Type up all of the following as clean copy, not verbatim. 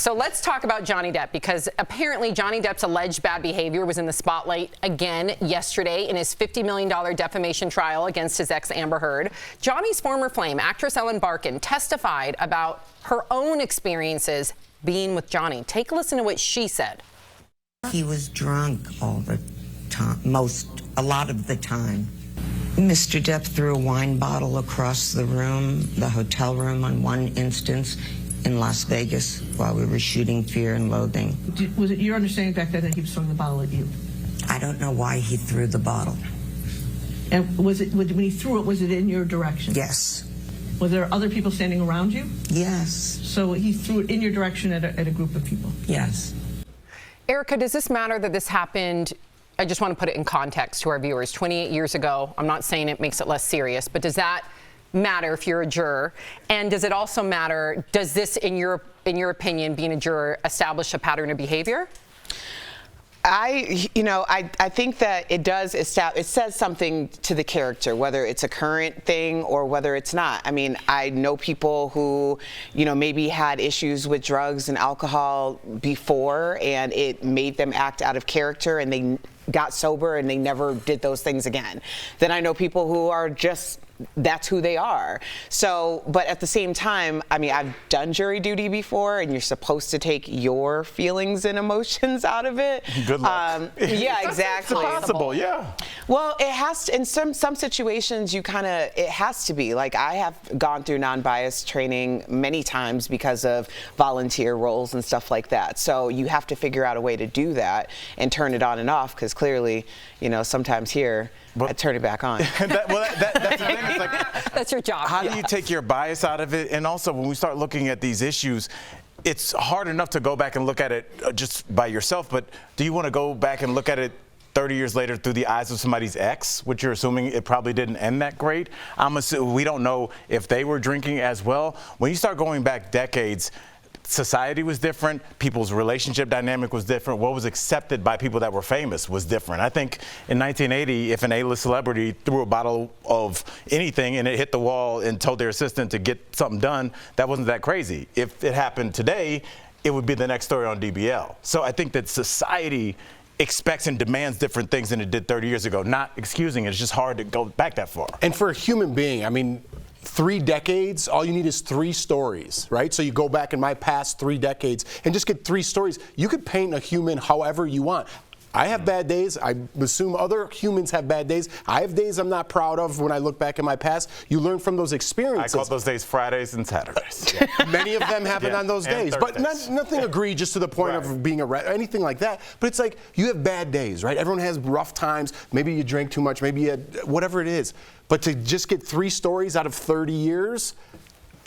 So let's talk about Johnny Depp, because apparently Johnny Depp's alleged bad behavior was in the spotlight again yesterday in his $50 million defamation trial against his ex Amber Heard. Johnny's former flame, actress Ellen Barkin, testified about her own experiences being with Johnny. Take a listen to what she said. He was drunk all the time, a lot of the time. Mr. Depp threw a wine bottle across the room, the hotel room on one instance in Las Vegas while we were shooting Fear and Loathing. Was it your understanding back then that he was throwing the bottle at you? I don't know why he threw the bottle. And was it, when he threw it, was it in your direction? Yes. Were there other people standing around you? Yes. So he threw it in your direction at a group of people? Yes. Erica, does this matter that this happened? I just want to put it in context to our viewers. 28 years ago, I'm not saying it makes it less serious, but does that matter if you're a juror? And does it also matter, does this, in your opinion, being a juror, establish a pattern of behavior? I think that it does establish, it says something to the character, whether it's a current thing or whether it's not. I mean, I know people who, maybe had issues with drugs and alcohol before, and it made them act out of character, and they got sober and they never did those things again. Then I know people who are just, that's who they are. So, but at the same time, I mean, I've done jury duty before, and you're supposed to take your feelings and emotions out of it. Good luck. Yeah, exactly. It's possible, yeah. Well, it has to, in some situations, it has to be. Like, I have gone through non-biased training many times because of volunteer roles and stuff like that. So you have to figure out a way to do that and turn it on and off, because clearly, sometimes here, I turn it back on. That's the thing. It's like, that's your job. How do you take your bias out of it? And also, when we start looking at these issues, it's hard enough to go back and look at it just by yourself, but do you want to go back and look at it 30 years later through the eyes of somebody's ex, which you're assuming it probably didn't end that great? We don't know if they were drinking as well. When you start going back decades, society was different, people's relationship dynamic was different, what was accepted by people that were famous was different. I think in 1980, if an A-list celebrity threw a bottle of anything and it hit the wall and told their assistant to get something done, that wasn't that crazy. If it happened today, it would be the next story on DBL. So I think that society expects and demands different things than it did 30 years ago. Not excusing it, it's just hard to go back that far. And for a human being, I mean, 3 decades, all you need is 3 stories, right? So you go back in my past 3 decades and just get 3 stories. You could paint a human however you want. I have bad days. I assume other humans have bad days. I have days I'm not proud of when I look back in my past. You learn from those experiences. I call those days Fridays and Saturdays. Many of them happen on those days. But nothing egregious to the point of being anything like that. But it's like you have bad days, right? Everyone has rough times. Maybe you drink too much. Maybe you had whatever it is. But to just get 3 stories out of 30 years,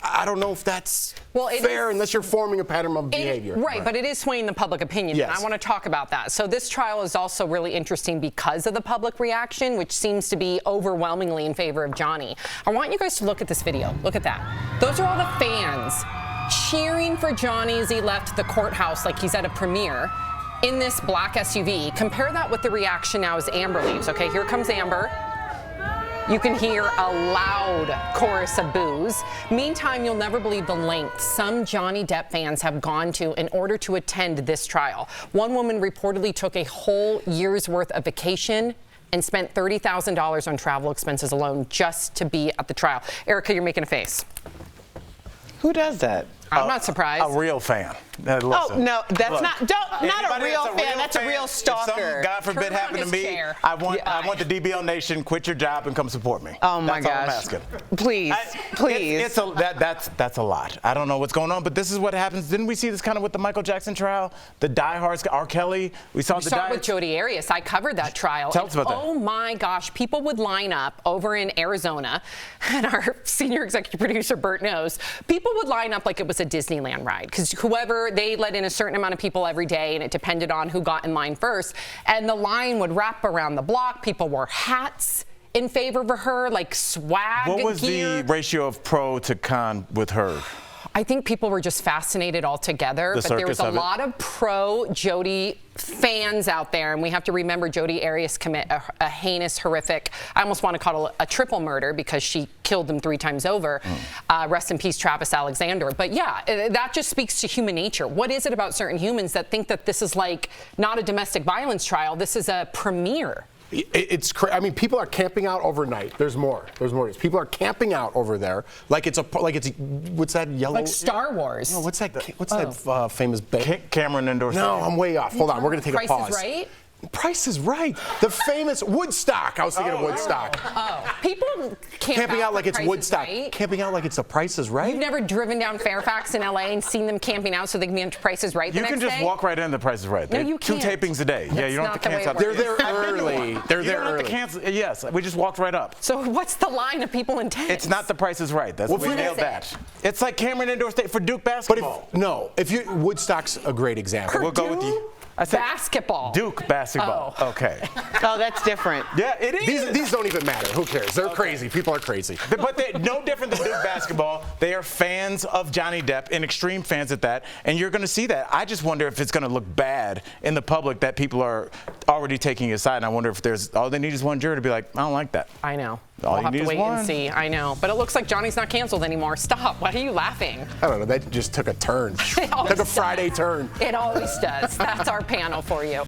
I don't know if that's fair unless you're forming a pattern of behavior. Right, but it is swaying the public opinion, and I want to talk about that. So this trial is also really interesting because of the public reaction, which seems to be overwhelmingly in favor of Johnny. I want you guys to look at this video. Look at that. Those are all the fans cheering for Johnny as he left the courthouse like he's at a premiere in this black SUV. Compare that with the reaction now as Amber leaves. Okay, here comes Amber. You can hear a loud chorus of boos. Meantime, you'll never believe the lengths some Johnny Depp fans have gone to in order to attend this trial. One woman reportedly took a whole year's worth of vacation and spent $30,000 on travel expenses alone just to be at the trial. Erica, you're making a face. Who does that? I'm not surprised. A real fan. Oh, no, that's not a real fan. That's a real stalker. If something, God forbid, happened to me, I want the DBL Nation, quit your job and come support me. Oh, my gosh. That's all I'm asking. Please, please. That's a lot. I don't know what's going on, but this is what happens. Didn't we see this kind of with the Michael Jackson trial? The diehards, R. Kelly. We saw it with Jodi Arias. I covered that trial. Tell us about that. Oh, my gosh. People would line up over in Arizona, and our senior executive producer, Bert, knows. People would line up like it was a Disneyland ride, because they let in a certain amount of people every day, and it depended on who got in line first. And the line would wrap around the block. People wore hats in favor of her, like swag What was gear. the ratio of pro to con with her? I think people were just fascinated altogether, but there was a lot of pro-Jodi fans out there, and we have to remember Jodi Arias commit a heinous, horrific, I almost want to call it a triple murder because she killed them 3 times over. Rest in peace, Travis Alexander. But yeah, that just speaks to human nature. What is it about certain humans that think that this is like not a domestic violence trial, this is a premiere? It's crazy. I mean, people are camping out overnight. There's more. People are camping out over there like it's what's that yellow? Like Star Wars. No, what's that famous Cameron Indoor Stadium. No, I'm way off. Hold on, we're gonna take a pause. Price is Right? Price is Right. The famous Woodstock. I was thinking of Woodstock. People camping out like it's Woodstock. Right? Camping out like it's The Price is Right. You've never driven down Fairfax in LA and seen them camping out so they can be on Price is Right the next day? You can just walk right in The Price is Right. No, you can't. 2 tapings a day. Yeah, you don't have to cancel. They're there early. They're there early. Yes, we just walked right up. So what's the line of people in tents? It's not The Price is Right. That's we nailed that. It's like Cameron Indoor Stadium for Duke basketball. But Woodstock's a great example. We'll go with you. I said basketball. Duke basketball. Oh. Okay. Oh, that's different. Yeah, it is. These don't even matter. Who cares? They're crazy. People are crazy. But they're no different than Duke basketball. They are fans of Johnny Depp and extreme fans at that. And you're going to see that. I just wonder if it's going to look bad in the public that people are already taking his side. And I wonder if all they need is one juror to be like, I don't like that. I know. All we'll you have need to is wait one. and see. I know. But it looks like Johnny's not canceled anymore. Stop. Why are you laughing? I don't know. That just took a turn. Took a Friday turn. It always does. That's our panel for you.